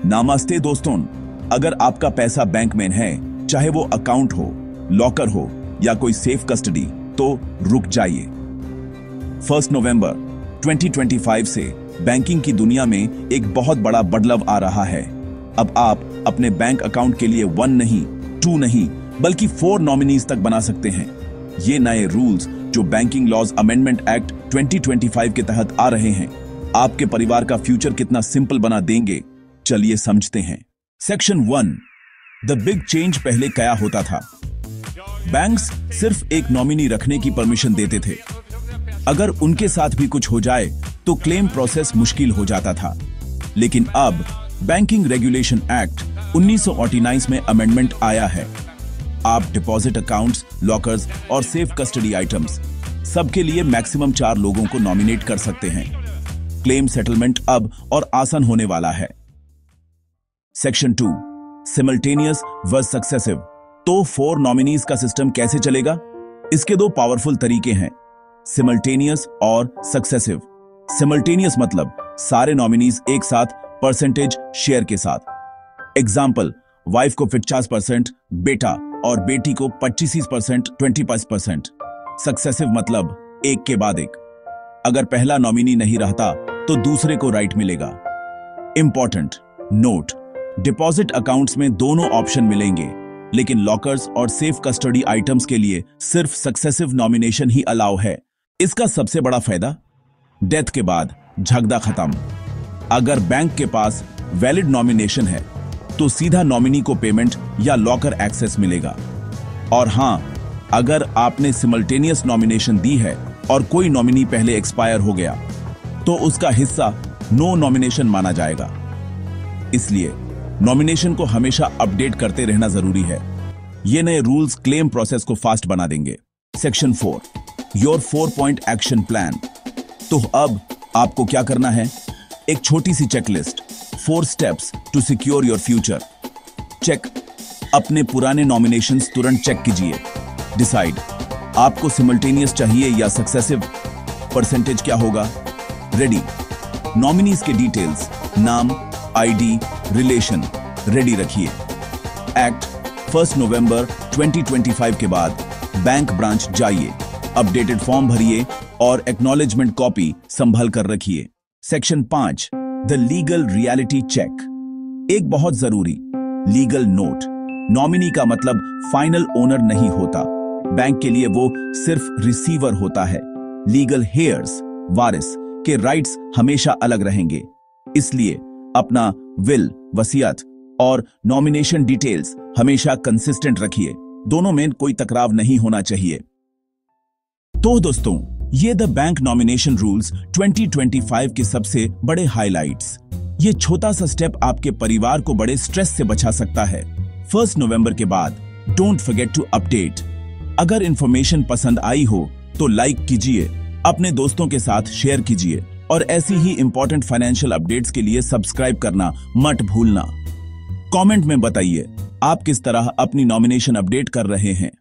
नमस्ते दोस्तों, अगर आपका पैसा बैंक में है, चाहे वो अकाउंट हो, लॉकर हो या कोई सेफ कस्टडी, तो रुक जाइए। 1 नवंबर 2025 से बैंकिंग की दुनिया में एक बहुत बड़ा बदलाव आ रहा है। अब आप अपने बैंक अकाउंट के लिए 1 नहीं, 2 नहीं, बल्कि 4 नॉमिनीज तक बना सकते हैं। ये नए रूल्स जो बैंकिंग लॉज अमेंडमेंट एक्ट 2025 के तहत आ रहे हैं, आपके परिवार का फ्यूचर कितना सिंपल बना देंगे, चलिए समझते हैं। Section 1, the big change. पहले क्या होता था? बैंक्स सिर्फ एक नॉमिनी रखने की परमिशन देते थे। अगर उनके साथ भी कुछ हो जाए तो क्लेम प्रोसेस मुश्किल हो जाता था। लेकिन अब बैंकिंग रेगुलेशन एक्ट 1949 में अमेंडमेंट आया है। आप डिपॉजिट अकाउंट्स, लॉकर्स और सेफ कस्टडी आइटम्स सबके लिए मैक्सिमम 4 लोगों को नॉमिनेट कर सकते हैं। क्लेम सेटलमेंट अब और आसान होने वाला है। Section 2, simultaneous versus successive. तो 4 नॉमिनीज का सिस्टम कैसे चलेगा? इसके 2 पावरफुल तरीके हैं, सिमल्टेनियस और सक्सेसिव। सिमल्टेनियस मतलब सारे नॉमिनीज एक साथ परसेंटेज शेयर के साथ। एग्जाम्पल, वाइफ को 50%, बेटा और बेटी को 25%, 25%। सक्सेसिव मतलब एक के बाद एक। अगर पहला नॉमिनी नहीं रहता तो दूसरे को राइट मिलेगा। इंपॉर्टेंट नोट, डिपॉजिट अकाउंट्स में दोनों ऑप्शन मिलेंगे, लेकिन लॉकर्स और सेफ कस्टडी आइटम्स के लिए सिर्फ सक्सेसिव नॉमिनेशन ही अलाउ है। इसका सबसे बड़ा फायदा, डेथ के बाद झगड़ा खत्म। अगर बैंक के पास वैलिड नॉमिनेशन है तो सीधा नॉमिनी को पेमेंट या लॉकर एक्सेस मिलेगा। और हां, अगर आपने सिमल्टेनियस नॉमिनेशन दी है और कोई नॉमिनी पहले एक्सपायर हो गया तो उसका हिस्सा नो नॉमिनेशन माना जाएगा। इसलिए नॉमिनेशन को हमेशा अपडेट करते रहना जरूरी है। ये नए रूल्स क्लेम प्रोसेस को फास्ट बना देंगे। Section 4, your 4 point action plan. तो अब आपको क्या करना है? एक छोटी सी checklist, 4 steps to secure your future. Check, अपने पुराने नॉमिनेशंस तुरंत चेक कीजिए। डिसाइड, आपको सिमल्टेनियस चाहिए या सक्सेसिव, परसेंटेज क्या होगा। रेडी, नॉमिनीज के डिटेल्स, नाम, आईडी, रिलेशन रेडी रखिए। एक्ट 1 नवंबर 2025 के बाद बैंक ब्रांच जाइए, अपडेटेड फॉर्म भरिए और एक्नॉलेजमेंट कॉपी संभाल कर रखिए। Section 5, the legal reality check. एक बहुत जरूरी लीगल नोट, नॉमिनी का मतलब फाइनल ओनर नहीं होता। बैंक के लिए वो सिर्फ रिसीवर होता है। लीगल हेयर्स, वारिस के राइट्स हमेशा अलग रहेंगे। इसलिए अपना विल, वसीयत और नॉमिनेशन डिटेल्स हमेशा कंसिस्टेंट रखिए। दोनों में कोई टकराव नहीं होना चाहिए। तो दोस्तों, ये द बैंक नॉमिनेशन रूल्स 2025 के सबसे बड़े हाइलाइट्स। ये छोटा सा स्टेप आपके परिवार को बड़े स्ट्रेस से बचा सकता है। 1 नवंबर के बाद डोंट फॉरगेट टू अपडेट। अगर इंफॉर्मेशन पसंद आई हो तो लाइक कीजिए, अपने दोस्तों के साथ शेयर कीजिए और ऐसी ही इंपॉर्टेंट फाइनेंशियल अपडेट्स के लिए सब्सक्राइब करना मत भूलना। कमेंट में बताइए आप किस तरह अपनी नॉमिनेशन अपडेट कर रहे हैं।